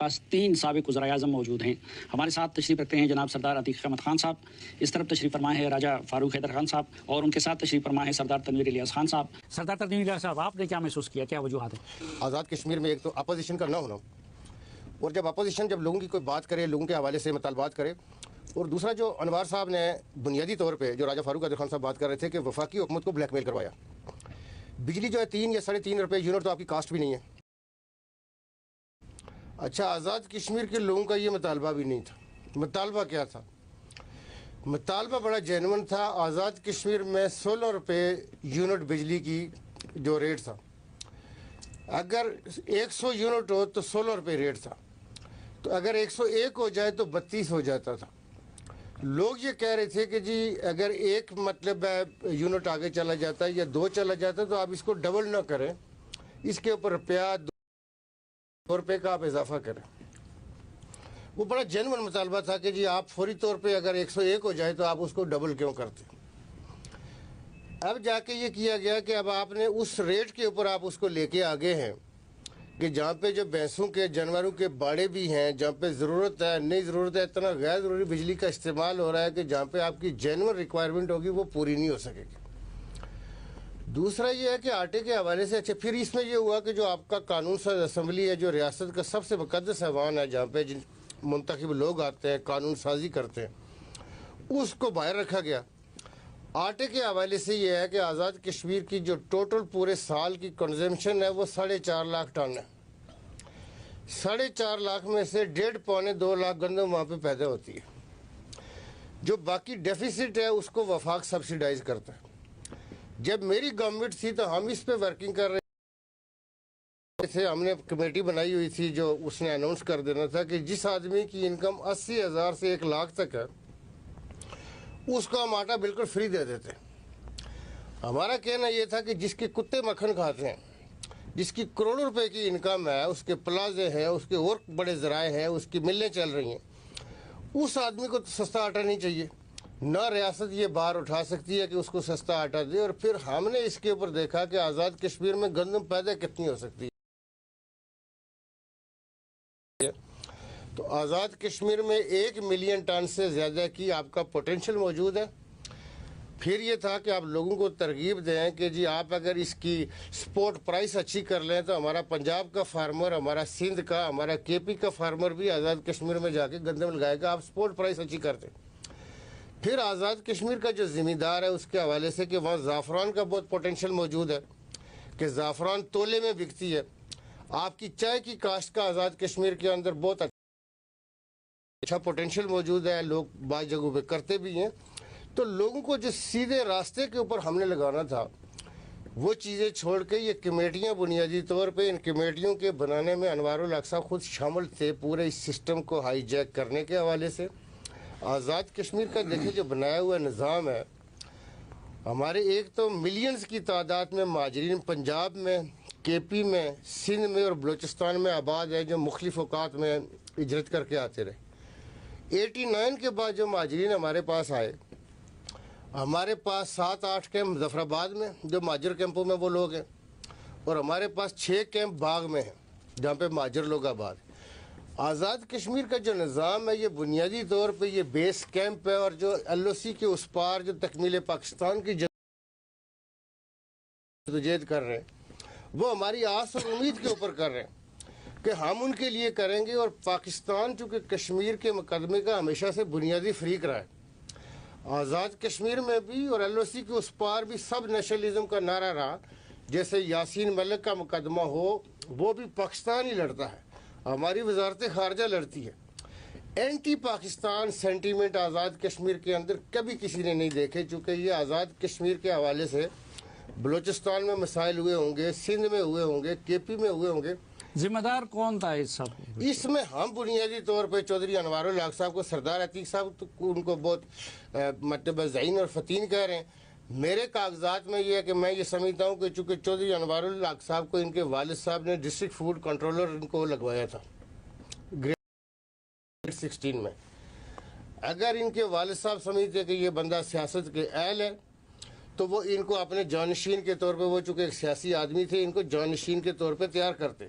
پاس 3 سابق وزراء اعظم موجود ہیں. ہمارے ساتھ تشریف رکھتے ہیں جناب سردار عتیق احمد خان صاحب. اس طرف تشریف فرما ہے راجہ فاروق حیدر خان صاحب اور ان کے ساتھ تشریف فرما ہے سردار تنویر الیاس خان صاحب. سردار تنویر الیاس صاحب، آپ نے کیا محسوس کیا، کیا وجوہات ہیں؟ آزاد کشمیر میں ایک تو اپوزیشن کا نہ ہونا، اور جب اپوزیشن جب لوگوں کی کوئی بات کرے، لوگوں کے حوالے سے مطالبات کرے، اور دوسرا جو انوار صاحب نے بنیادی طور پہ جو راجہ فاروق حیدر خان صاحب بات کر رہے تھے کہ وفاقی حکومت کو بلیک میل کروایا. بجلی جو ہے 3 یا 3.5 روپے یونٹ تو آپ کی کاسٹ بھی نہیں ہے. اچھا، آزاد کشمیر کے لوگوں کا یہ مطالبہ بھی نہیں تھا. مطالبہ کیا تھا؟ مطالبہ بڑا جینون تھا. آزاد کشمیر میں 16 روپے یونٹ بجلی کی جو ریٹ تھا، اگر 100 یونٹ ہو تو 16 روپے ریٹ تھا، تو اگر 101 ہو جائے تو 32 ہو جاتا تھا. لوگ یہ کہہ رہے تھے کہ جی اگر 1 مطلب یونٹ آگے چلا جاتا ہے یا 2 چلا جاتا ہے تو آپ اس کو ڈبل نہ کریں، اس کے اوپر روپیہ 2 روپے کا آپ اضافہ کریں. وہ بڑا جینون مطالبہ تھا کہ جی آپ فوری طور پہ اگر 101 ہو جائے تو آپ اس کو ڈبل کیوں کرتے. اب جا کے یہ کیا گیا کہ اب آپ نے اس ریٹ کے اوپر آپ اس کو لے کے آگے ہیں کہ جہاں پہ جو بھینسوں کے جانوروں کے باڑے بھی ہیں، جہاں پہ ضرورت ہے، نہیں ضرورت ہے، اتنا غیر ضروری بجلی کا استعمال ہو رہا ہے کہ جہاں پہ آپ کی جینون ریکوائرمنٹ ہوگی وہ پوری نہیں ہو سکے گی. دوسرا یہ ہے کہ آٹے کے حوالے سے اچھا پھر اس میں یہ ہوا کہ جو آپ کا قانون ساز اسمبلی ہے، جو ریاست کا سب سے مقدس ایوان ہے، جہاں پہ منتخب لوگ آتے ہیں، قانون سازی کرتے ہیں، اس کو باہر رکھا گیا. آٹے کے حوالے سے یہ ہے کہ آزاد کشمیر کی جو ٹوٹل پورے سال کی کنزمپشن ہے وہ 4.5 لاکھ ٹن ہے. 4.5 لاکھ میں سے 1.5-2 لاکھ گندم وہاں پہ پیدا ہوتی ہے. جو باقی ڈیفیسٹ ہے اس کو وفاق سبسیڈائز کرتا ہے. جب میری گورنمنٹ تھی تو ہم اس پہ ورکنگ کر رہے تھے. ہم نے کمیٹی بنائی ہوئی تھی جو اس نے اناؤنس کر دینا تھا کہ جس آدمی کی انکم 80,000 سے 1 لاکھ تک ہے اس کو ہم آٹا بالکل فری دے دیتے. ہمارا کہنا یہ تھا کہ جس کے کتے مکھن کھاتے ہیں، جس کی کروڑوں روپے کی انکم ہے، اس کے پلازے ہیں، اس کے اور بڑے ذرائع ہیں، اس کی ملیں چل رہی ہیں، اس آدمی کو تو سستا آٹا نہیں چاہیے. نہ ریاست یہ بار اٹھا سکتی ہے کہ اس کو سستا آٹا دے. اور پھر ہم نے اس کے اوپر دیکھا کہ آزاد کشمیر میں گندم پیدا کتنی ہو سکتی ہے. تو آزاد کشمیر میں 1 ملین ٹن سے زیادہ کی آپ کا پوٹینشل موجود ہے. پھر یہ تھا کہ آپ لوگوں کو ترغیب دیں کہ جی آپ اگر اس کی سپورٹ پرائس اچھی کر لیں تو ہمارا پنجاب کا فارمر، ہمارا سندھ کا، ہمارا KP کا فارمر بھی آزاد کشمیر میں جا کے گندم لگائے گا. آپ سپورٹ پرائس اچھی کرتے. پھر آزاد کشمیر کا جو زمیندار ہے اس کے حوالے سے کہ وہاں زعفران کا بہت پوٹینشل موجود ہے کہ زعفران تولے میں بکتی ہے. آپ کی چائے کی کاشت کا آزاد کشمیر کے اندر بہت اچھا پوٹینشل موجود ہے، لوگ بعض جگہوں پہ کرتے بھی ہیں. تو لوگوں کو جو سیدھے راستے کے اوپر ہم نے لگانا تھا وہ چیزیں چھوڑ کے یہ کمیٹیاں بنیادی طور پہ ان کمیٹیوں کے بنانے میں انوار الحق صاحب خود شامل تھے. پورے اس سسٹم کو ہائی جیک کرنے کے حوالے سے آزاد کشمیر کا دیکھیں جو بنایا ہوا نظام ہے، ہمارے ایک تو ملینز کی تعداد میں مہاجرین پنجاب میں، KP میں، سندھ میں اور بلوچستان میں آباد ہے جو مختلف اوقات میں ہجرت کر کے آتے رہے. 89 کے بعد جو مہاجرین ہمارے پاس آئے، ہمارے پاس 7-8 کیمپ مظفر آباد میں جو مہاجر کیمپوں میں وہ لوگ ہیں، اور ہمارے پاس 6 کیمپ باغ میں ہیں جہاں پہ مہاجر لوگ آباد ہیں. آزاد کشمیر کا جو نظام ہے یہ بنیادی طور پہ یہ بیس کیمپ ہے، اور جو LOC کے اس پار جو تکمیل پاکستان کی جدوجہد کر رہے ہیں وہ ہماری آس اور امید کے اوپر کر رہے ہیں کہ ہم ان کے لیے کریں گے. اور پاکستان چونکہ کشمیر کے مقدمے کا ہمیشہ سے بنیادی فریق رہا ہے، آزاد کشمیر میں بھی اور LOC کے اس پار بھی سب نیشنلزم کا نعرہ رہا. جیسے یاسین ملک کا مقدمہ ہو وہ بھی پاکستان ہی لڑتا ہے، ہماری وزارت خارجہ لڑتی ہے. اینٹی پاکستان سینٹیمنٹ آزاد کشمیر کے اندر کبھی کسی نے نہیں دیکھے. چونکہ یہ آزاد کشمیر کے حوالے سے بلوچستان میں مسائل ہوئے ہوں گے، سندھ میں ہوئے ہوں گے، KP میں ہوئے ہوں گے. ذمہ دار کون تھا اس سب؟ اس میں ہم بنیادی طور پہ چودھری انوار الحق صاحب کو، سردار عتیق صاحب ان کو بہت مطلب ذہین اور فتین کہہ رہے ہیں. میرے کاغذات میں یہ ہے کہ میں یہ سمجھتا ہوں کہ چونکہ چودھری انوار الحق صاحب کو ان کے والد صاحب نے ڈسٹرکٹ فوڈ کنٹرولر ان کو لگوایا تھا گریڈ 16 میں. اگر ان کے والد صاحب سمجھتے کہ یہ بندہ سیاست کے اہل ہے تو وہ ان کو اپنے جانشین کے طور پہ، وہ چونکہ ایک سیاسی آدمی تھے، ان کو جانشین کے طور پہ تیار کرتے.